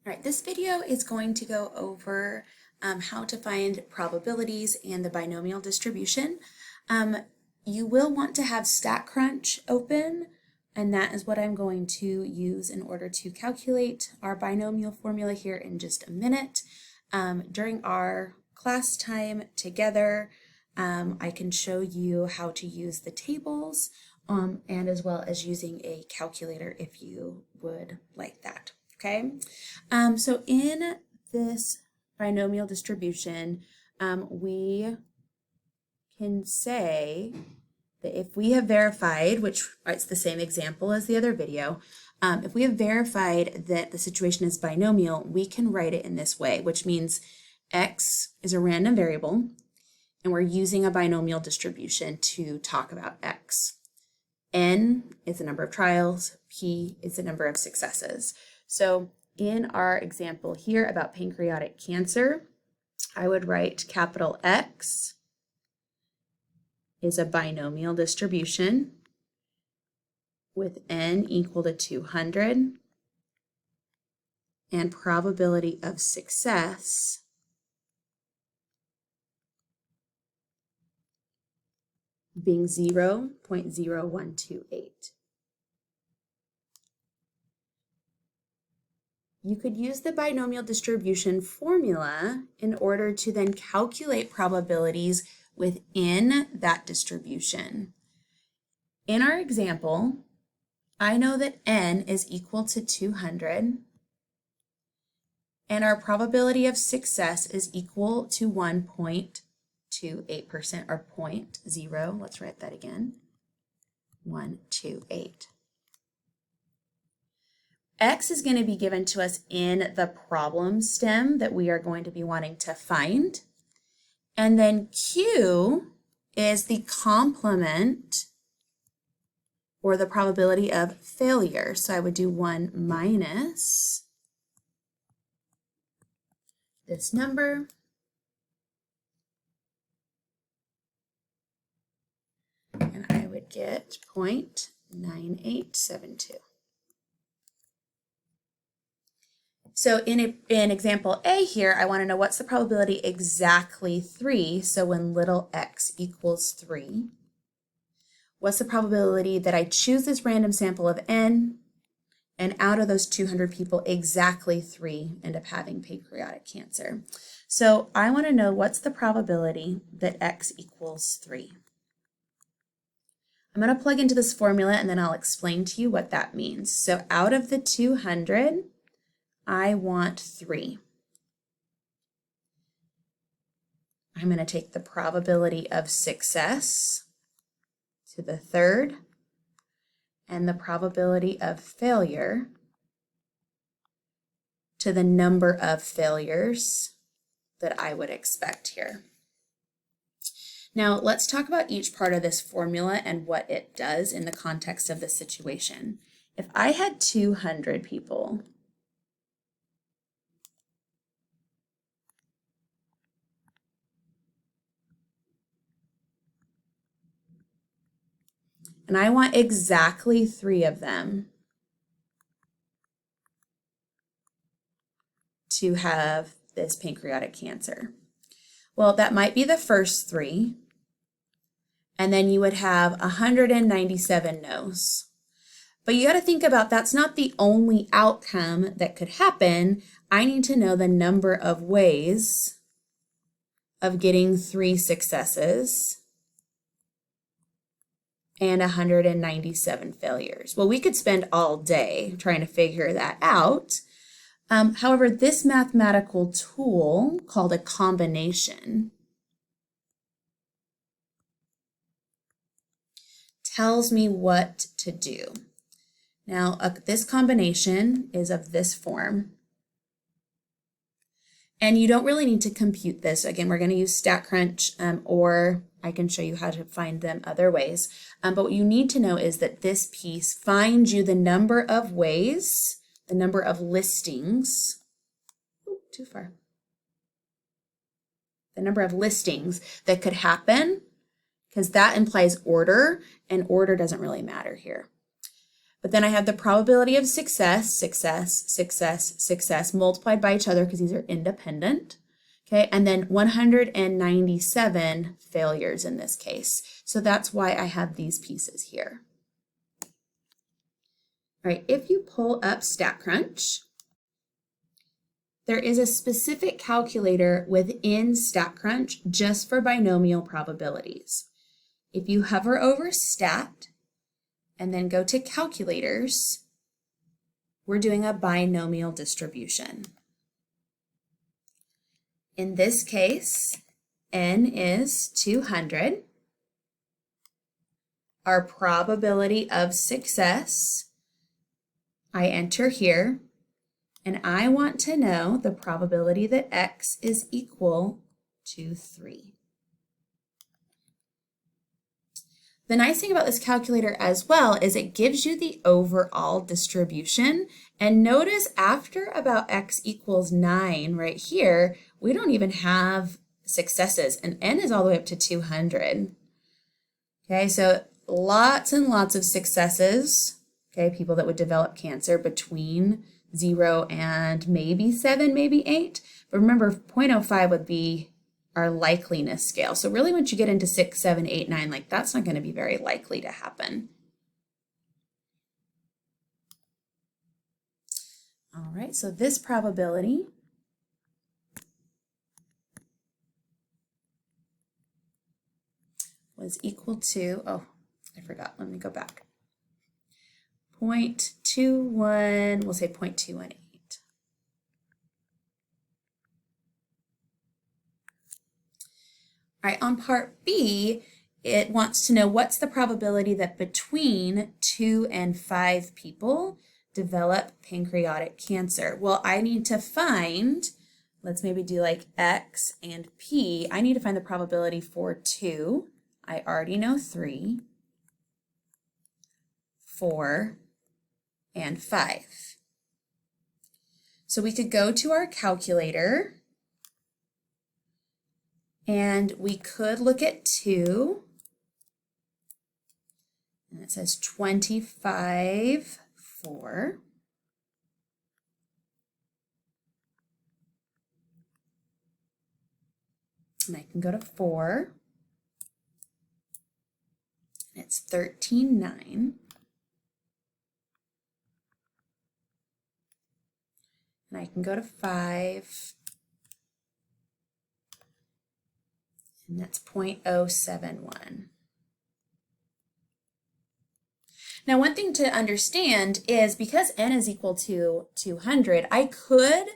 All right, this video is going to go over how to find probabilities and the binomial distribution. You will want to have StatCrunch open, and that is what I'm going to use in order to calculate our binomial formula here in just a minute. During our class time together, I can show you how to use the tables and as well as using a calculator if you would like that. Okay, so in this binomial distribution, we can say that if we have verified, which it's the same example as the other video, if we have verified that the situation is binomial, we can write it in this way, which means x is a random variable, and we're using a binomial distribution to talk about x. N is the number of trials, P is the number of successes. So in our example here about pancreatic cancer, I would write capital X is a binomial distribution with N equal to 200 and probability of success being 0.0128. You could use the binomial distribution formula in order to then calculate probabilities within that distribution. In our example, I know that N is equal to 200, and our probability of success is equal to 1.28% or 0.0. Let's write that again, 128. X is going to be given to us in the problem stem that we are going to be wanting to find. And then Q is the complement or the probability of failure. So I would do 1 minus this number. And I would get 0.9872. So in example A here, I want to know what's the probability exactly 3. So when little x equals 3, what's the probability that I choose this random sample of N, and out of those 200 people, exactly 3 end up having pancreatic cancer. So I want to know what's the probability that x equals 3. I'm going to plug into this formula and then I'll explain to you what that means. So out of the 200, I want 3. I'm going to take the probability of success to the third and the probability of failure to the number of failures that I would expect here. Now let's talk about each part of this formula and what it does in the context of the situation. If I had 200 people, and I want exactly 3 of them to have this pancreatic cancer. Well, that might be the first 3, and then you would have 197 no's. But you got to think about that's not the only outcome that could happen. I need to know the number of ways of getting 3 successes and 197 failures. Well, we could spend all day trying to figure that out. However, this mathematical tool called a combination tells me what to do. Now, this combination is of this form. And you don't really need to compute this. Again, we're going to use StatCrunch or I can show you how to find them other ways. But what you need to know is that this piece finds you the number of ways, the number of listings, too far, the number of listings that could happen, because that implies order, and order doesn't really matter here. but then I have the probability of success, success, success, success, multiplied by each other because these are independent. Okay, and then 197 failures in this case. So that's why I have these pieces here. All right, if you pull up StatCrunch, there is a specific calculator within StatCrunch just for binomial probabilities. If you hover over Stat and then go to Calculators, we're doing a binomial distribution. In this case, n is 200. Our probability of success, I enter here, and I want to know the probability that x is equal to 3. The nice thing about this calculator as well is it gives you the overall distribution. And notice after about x equals 9 right here, we don't even have successes, and n is all the way up to 200. Okay, so lots and lots of successes, okay, people that would develop cancer between 0 and maybe 7, maybe 8. But remember, 0.05 would be our likeliness scale. So really once you get into 6, 7, 8, 9, like that's not going to be very likely to happen. All right, so this probability was equal to, oh, I forgot, let me go back. 0.21, we'll say 0.218. All right, on part B, it wants to know what's the probability that between 2 and 5 people develop pancreatic cancer. Well, I need to find, let's maybe do like X and P. I need to find the probability for 2. I already know 3, 4, and 5. So we could go to our calculator and we could look at 2, and it says 25, 4. And I can go to 4, and it's 13, 9. And I can go to 5, and that's 0.071. Now, one thing to understand is because n is equal to 200, I could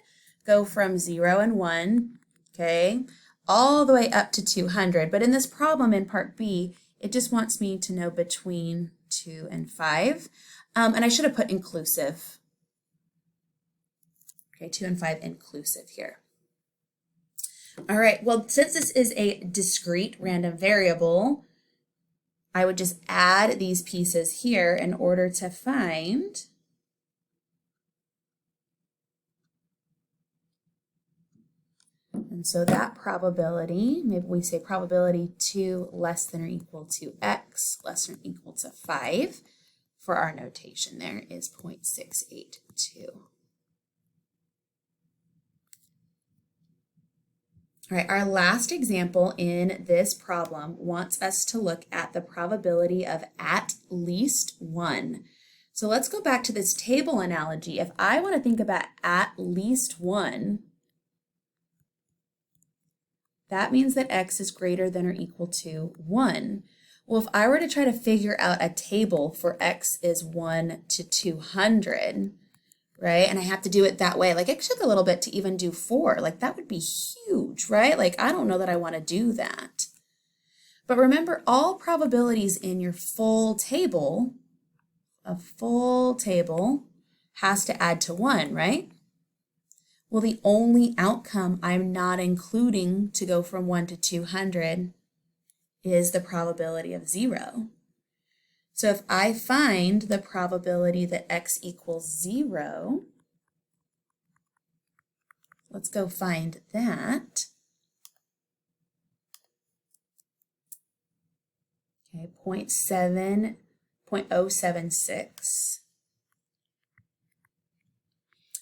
go from 0 and 1, okay, all the way up to 200. But in this problem in part B, it just wants me to know between 2 and 5. And I should have put inclusive. Okay, 2 and 5 inclusive here. All right, well, since this is a discrete random variable, I would just add these pieces here in order to find and so that probability, maybe we say probability 2 less than or equal to x less than or equal to 5 for our notation there is 0.682. All right, our last example in this problem wants us to look at the probability of at least 1. So let's go back to this table analogy. If I want to think about at least 1, that means that x is greater than or equal to 1. Well, if I were to try to figure out a table for x is 1 to 200, right? And I have to do it that way. Like it took a little bit to even do 4. Like that would be huge, right? Like I don't know that I want to do that. But remember, all probabilities in your full table, a full table has to add to 1, right? Well, the only outcome I'm not including to go from 1 to 200 is the probability of 0. So if I find the probability that x equals 0, let's go find that. Okay, 0.076.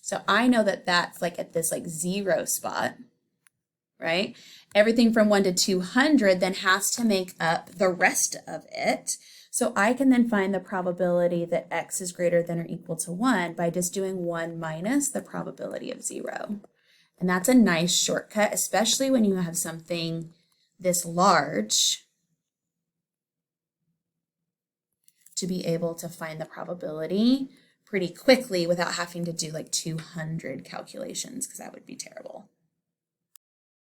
So I know that that's like at this like 0 spot, right? Everything from 1 to 200 then has to make up the rest of it. So I can then find the probability that x is greater than or equal to 1 by just doing 1 minus the probability of 0. And that's a nice shortcut, especially when you have something this large, to be able to find the probability pretty quickly without having to do like 200 calculations, because that would be terrible.